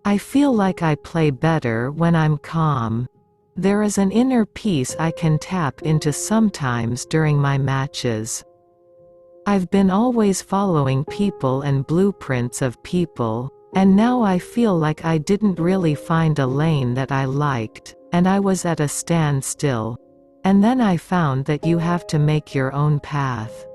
I feel like I play better when I'm calm. There is an inner peace I can tap into sometimes during my matches. I've been always following people and blueprints of people, and now I feel like I didn't really find a lane that I liked, and I was at a standstill. And then I found that you have to make your own path.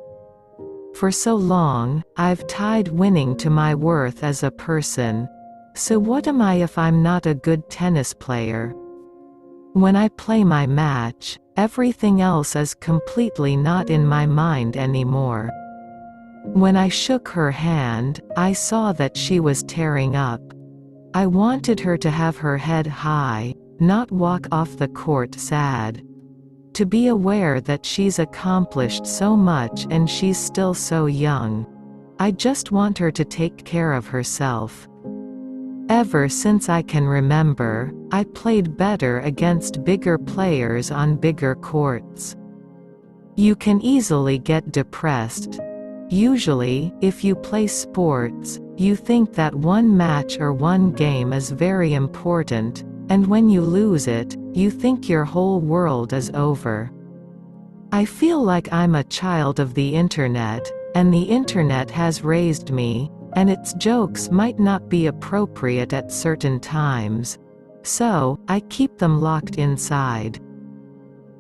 For so long, I've tied winning to my worth as a person. So what am I if I'm not a good tennis player? When I play my match, everything else is completely not in my mind anymore. When I shook her hand, I saw that she was tearing up. I wanted her to have her head high, not walk off the court sad. To be aware that she's accomplished so much and she's still so young. I just want her to take care of herself. Ever since I can remember, I played better against bigger players on bigger courts. You can easily get depressed. Usually, if you play sports, you think that one match or one game is very important, and when you lose it, you think your whole world is over. I feel like I'm a child of the internet, and the internet has raised me, and its jokes might not be appropriate at certain times. So, I keep them locked inside.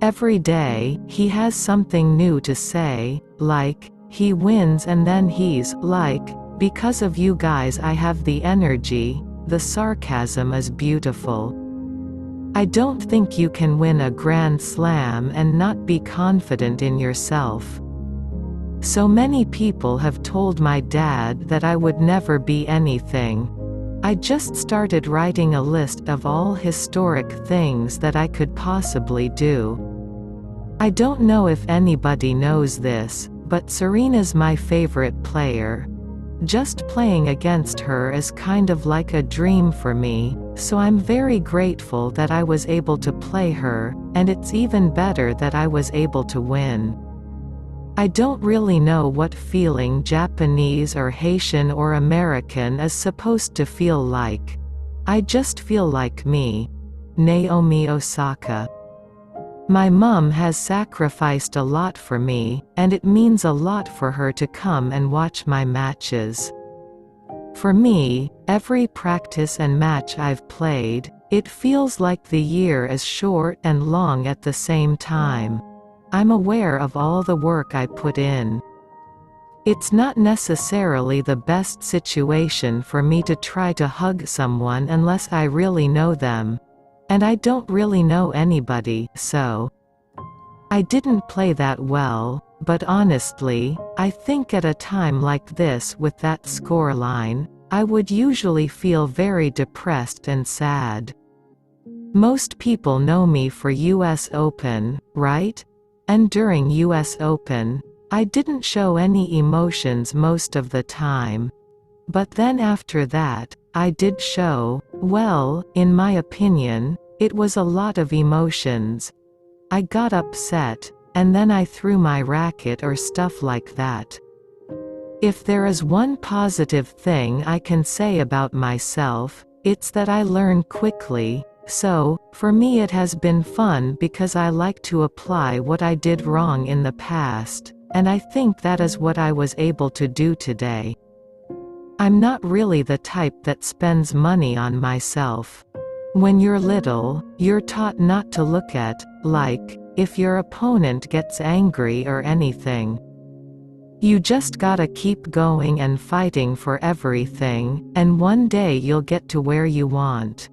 Every day, he has something new to say, like, he wins and then he's like, because of you guys I have the energy. The sarcasm is beautiful. I don't think you can win a Grand Slam and not be confident in yourself. So many people have told my dad that I would never be anything. I just started writing a list of all historic things that I could possibly do. I don't know if anybody knows this, but Serena's my favorite player. Just playing against her is kind of like a dream for me, so I'm very grateful that I was able to play her, and it's even better that I was able to win. I don't really know what feeling Japanese or Haitian or American is supposed to feel like. I just feel like me. Naomi Osaka. My mum has sacrificed a lot for me, and it means a lot for her to come and watch my matches. For me, every practice and match I've played, it feels like the year is short and long at the same time. I'm aware of all the work I put in. It's not necessarily the best situation for me to try to hug someone unless I really know them. And I don't really know anybody, so I didn't play that well, but honestly, I think at a time like this with that scoreline, I would usually feel very depressed and sad. Most people know me for US Open, right? And during US Open, I didn't show any emotions most of the time. But then after that, I did show, well, in my opinion, it was a lot of emotions. I got upset, and then I threw my racket or stuff like that. If there is one positive thing I can say about myself, it's that I learn quickly. So, for me it has been fun because I like to apply what I did wrong in the past, and I think that is what I was able to do today. I'm not really the type that spends money on myself. When you're little, you're taught not to look at, like, if your opponent gets angry or anything. You just gotta keep going and fighting for everything, and one day you'll get to where you want.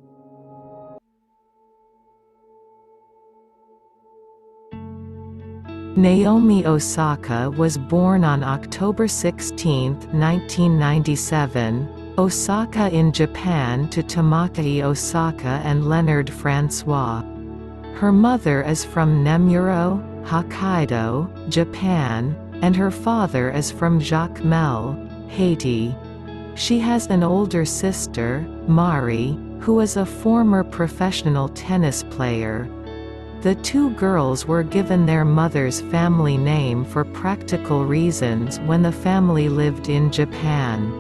Naomi Osaka was born on October 16, 1997, Osaka in Japan to Tamaki Osaka and Leonard Francois. Her mother is from Nemuro, Hokkaido, Japan, and her father is from Jacmel, Haiti. She has an older sister, Mari, who is a former professional tennis player. The two girls were given their mother's family name for practical reasons when the family lived in Japan.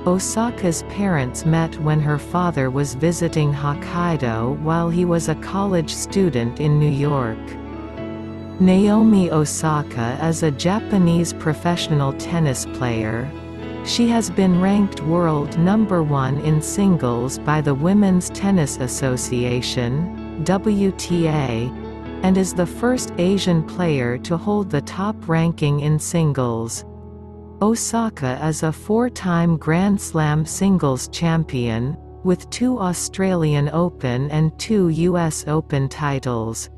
Osaka's parents met when her father was visiting Hokkaido while he was a college student in New York. Naomi Osaka is a Japanese professional tennis player. She has been ranked world number 1 in singles by the Women's Tennis Association (WTA), and is the first Asian player to hold the top ranking in singles. Osaka is a 4-time Grand Slam singles champion, with 2 Australian Open and 2 US Open titles.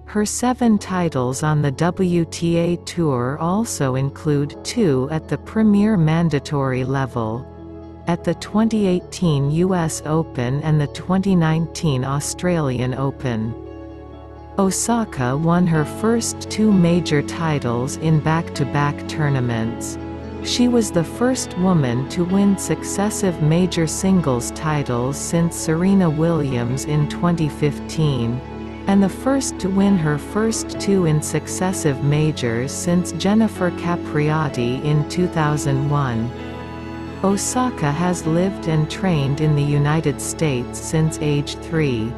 Her 7 titles on the WTA Tour also include 2 at the Premier Mandatory level. At the 2018 US Open and the 2019 Australian Open. Osaka won her first 2 major titles in back-to-back tournaments. She was the first woman to win successive major singles titles since Serena Williams in 2015. And the first to win her first 2 in successive majors since Jennifer Capriati in 2001. Osaka has lived and trained in the United States since age 3.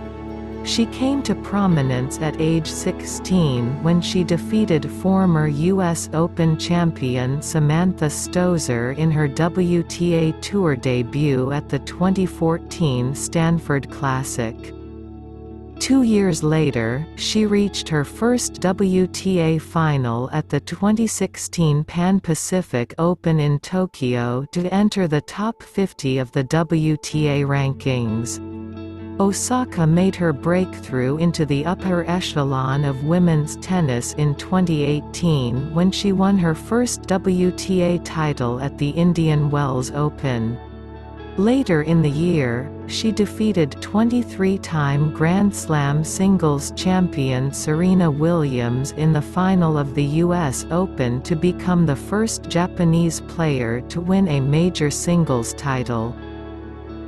She came to prominence at age 16 when she defeated former U.S. Open champion Samantha Stosur in her WTA Tour debut at the 2014 Stanford Classic. 2 years later, she reached her first WTA final at the 2016 Pan-Pacific Open in Tokyo to enter the top 50 of the WTA rankings. Osaka made her breakthrough into the upper echelon of women's tennis in 2018 when she won her first WTA title at the Indian Wells Open. Later in the year, she defeated 23-time Grand Slam singles champion Serena Williams in the final of the US Open to become the first Japanese player to win a major singles title.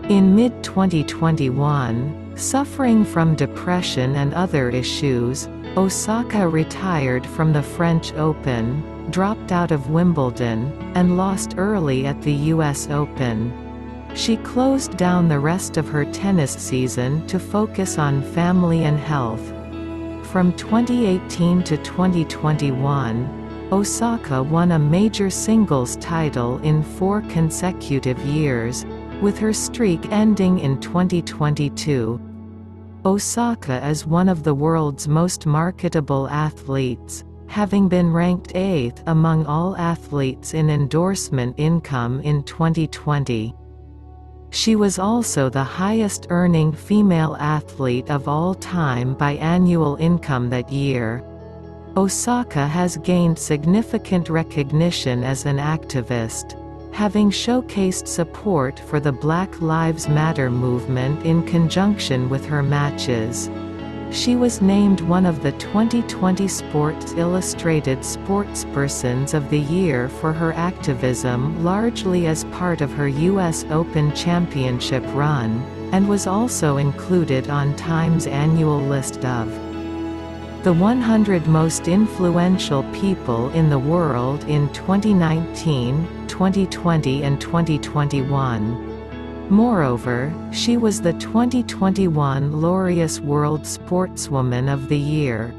In mid-2021, suffering from depression and other issues, Osaka retired from the French Open, dropped out of Wimbledon, and lost early at the US Open. She closed down the rest of her tennis season to focus on family and health. From 2018 to 2021, Osaka won a major singles title in 4 consecutive years, with her streak ending in 2022. Osaka is one of the world's most marketable athletes, having been ranked 8th among all athletes in endorsement income in 2020. She was also the highest-earning female athlete of all time by annual income that year. Osaka has gained significant recognition as an activist, having showcased support for the Black Lives Matter movement in conjunction with her matches. She was named one of the 2020 Sports Illustrated Sportspersons of the Year for her activism, largely as part of her US Open Championship run, and was also included on Time's annual list of the 100 most influential people in the world in 2019, 2020 and 2021. Moreover, she was the 2021 Laureus World Sportswoman of the Year.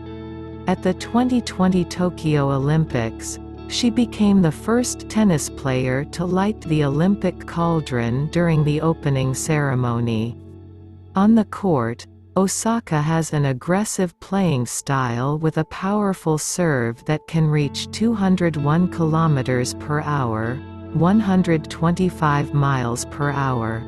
At the 2020 Tokyo Olympics, she became the first tennis player to light the Olympic cauldron during the opening ceremony. On the court, Osaka has an aggressive playing style with a powerful serve that can reach 201 km/h, 125 miles per hour.